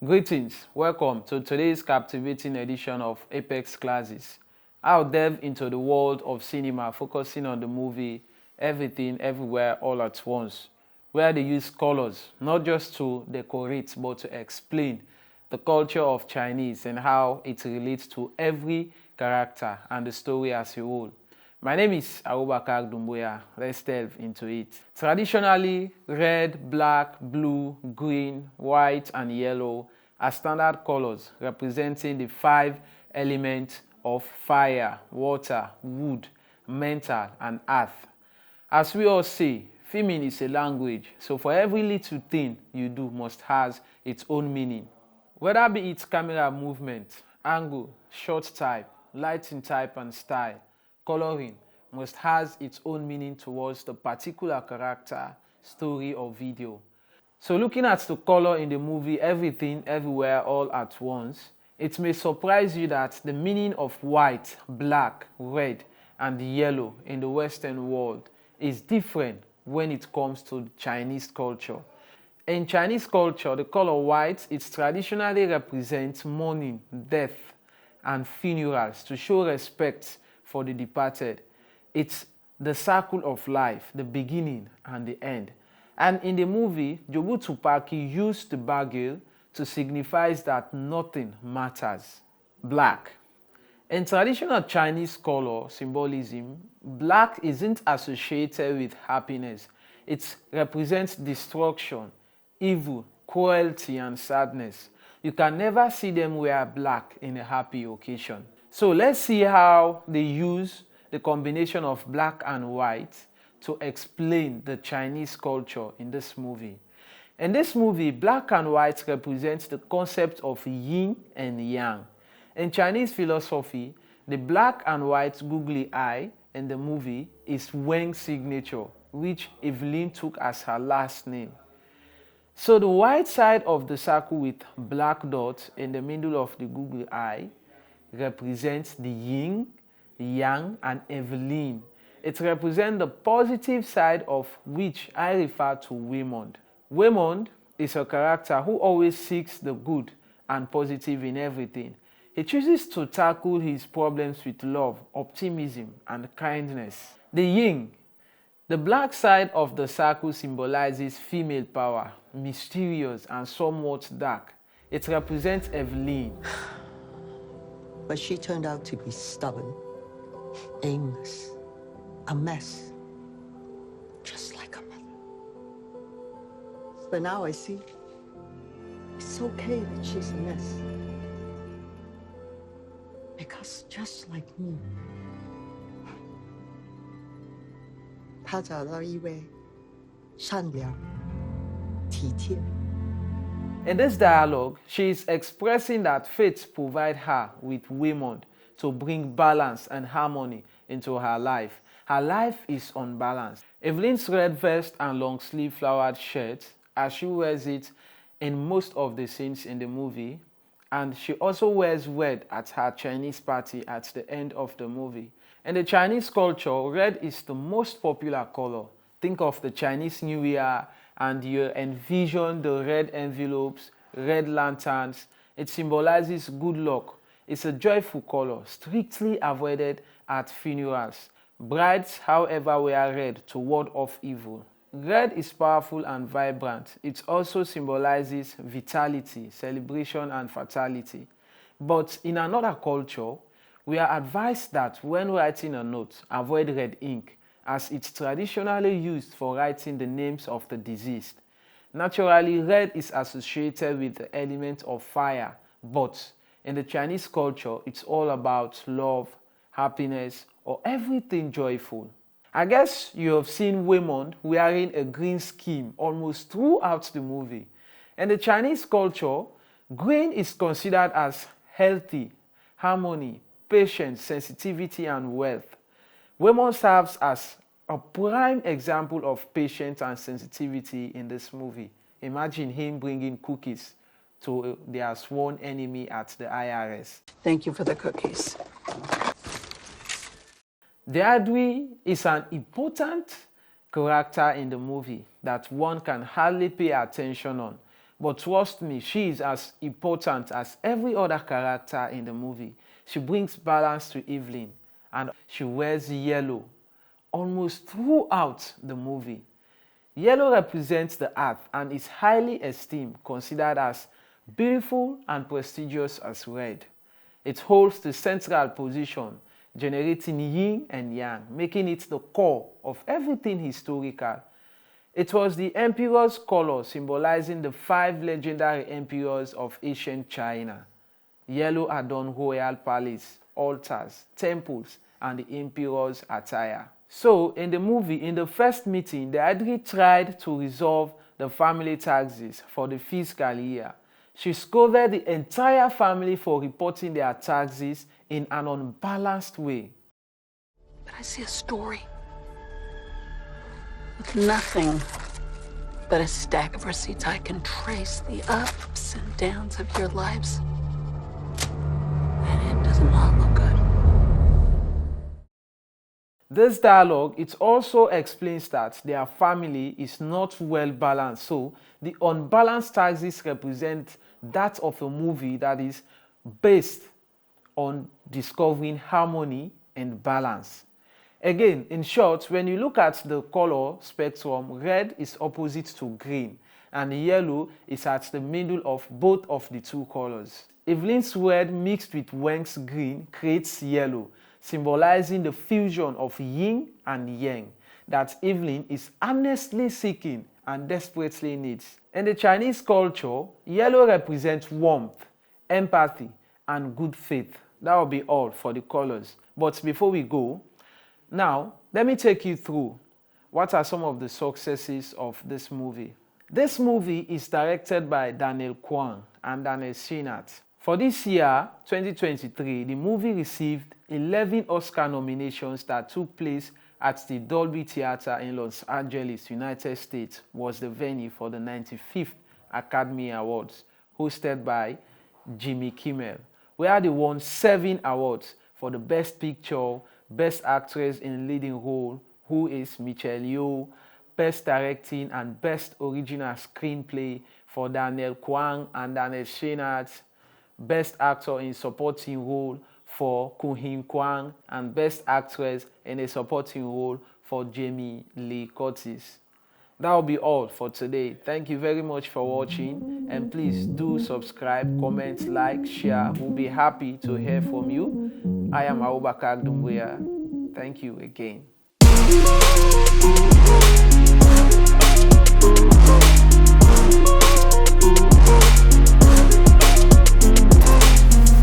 Greetings, welcome to today's captivating edition of Apex Classes. I'll delve into the world of cinema, focusing on the movie Everything, Everywhere, All at Once, where they use colors not just to decorate but to explain the culture of Chinese and how it relates to every character and the story as a whole. My name is Abubakar Dumbuya. Let's delve into it. Traditionally, red, black, blue, green, white, and yellow are standard colors representing the 5 elements of fire, water, wood, metal, and earth. As we all say, filming is a language, so for every little thing you do must has its own meaning. Whether be it camera movement, angle, shot type, lighting type and style, coloring must has its own meaning towards the particular character, story or video. So looking at the color in the movie Everything, Everywhere, All at Once, it may surprise you that the meaning of white, black, red and yellow in the Western world is different when it comes to Chinese culture. In Chinese culture, the color white it traditionally represents mourning, death, and funerals to show respect for the departed. It's the circle of life, the beginning and the end. And in the movie, Jobu Tupaki used the bagel to signify that nothing matters. Black. In traditional Chinese color symbolism, black isn't associated with happiness. It represents destruction, evil, cruelty, and sadness. You can never see them wear black in a happy occasion. So let's see how they use the combination of black and white to explain the Chinese culture in this movie. In this movie, black and white represents the concept of yin and yang. In Chinese philosophy, the black and white googly eye in the movie is Wen's signature, which Evelyn took as her last name. So the white side of the circle with black dots in the middle of the googly eye represents the yin, yang, and Evelyn. It represents the positive side of which I refer to Waymond. Waymond is a character who always seeks the good and positive in everything. He chooses to tackle his problems with love, optimism, and kindness. The yin, the black side of the circle symbolizes female power, mysterious and somewhat dark. It represents Evelyn. But she turned out to be stubborn, aimless, a mess, just like a mother. But now I see it's okay that she's a mess. Because just like me, 她找到一位善良、体贴。 In this dialogue, she is expressing that fate provides her with Waymond to bring balance and harmony into her life. Her life is unbalanced. Evelyn's red vest and long sleeve flowered shirt, as she wears it in most of the scenes in the movie, and she also wears red at her Chinese party at the end of the movie. In the Chinese culture, red is the most popular color. Think of the Chinese New Year and you envision the red envelopes, red lanterns. It symbolizes good luck. It's a joyful color, strictly avoided at funerals. Brides, however, wear red to ward off evil. Red is powerful and vibrant. It also symbolizes vitality, celebration, and fatality. But in another culture, we are advised that when writing a note, avoid red ink, as it's traditionally used for writing the names of the deceased. Naturally, red is associated with the element of fire, but in the Chinese culture, it's all about love, happiness, or everything joyful. I guess you have seen Waymond wearing a green scheme almost throughout the movie. In the Chinese culture, green is considered as healthy, harmony, patience, sensitivity, and wealth. Waymond serves as a prime example of patience and sensitivity in this movie. Imagine him bringing cookies to their sworn enemy at the IRS. Thank you for the cookies. Deadwi is an important character in the movie that one can hardly pay attention on, But trust me, she is as important as every other character in the movie. She brings balance to Evelyn, and she wears yellow almost throughout the movie. Yellow represents the earth and is highly esteemed, considered as beautiful and prestigious as red. It holds the central position, generating yin and yang, making it the core of everything historical. It was the emperor's color, symbolizing the 5 legendary emperors of ancient China. Yellow adorned royal palace, altars, temples, and the emperor's attire. So, in the movie, in the first meeting, the Adri tried to resolve the family taxes for the fiscal year. She scolded the entire family for reporting their taxes in an unbalanced way. But I see a story with nothing but a stack of receipts. I can trace the ups and downs of your lives. And it does not look good. This dialogue, it also explains that their family is not well balanced. So the unbalanced taxes represent that of a movie that is based on discovering harmony and balance. Again, in short, when you look at the color spectrum, red is opposite to green, and yellow is at the middle of both of the two colors. Evelyn's red mixed with Wang's green creates yellow, symbolizing the fusion of yin and yang that Evelyn is earnestly seeking and desperately needs. In the Chinese culture, yellow represents warmth, empathy, and good faith. That will be all for the colors. But before we go, now let me take you through what are some of the successes of this movie. This movie is directed by Daniel Kwan and Daniel Sinat. For this year, 2023, the movie received 11 Oscar nominations that took place at the Dolby Theatre in Los Angeles, United States, was the venue for the 95th Academy Awards, hosted by Jimmy Kimmel, where they won 7 awards for the Best Picture, Best Actress in Leading Role, who is Michelle Yeoh, Best Directing and Best Original Screenplay for Daniel Kwan and Daniel Sinat, Best Actor in Supporting Role for Koo Hin Kwan, and Best Actress in a Supporting Role for Jamie Lee Curtis. That will be all for today. Thank you very much for watching, and please do subscribe, comment, like, share. We'll be happy to hear from you. I am Abubakar Dumbuya. Thank you again.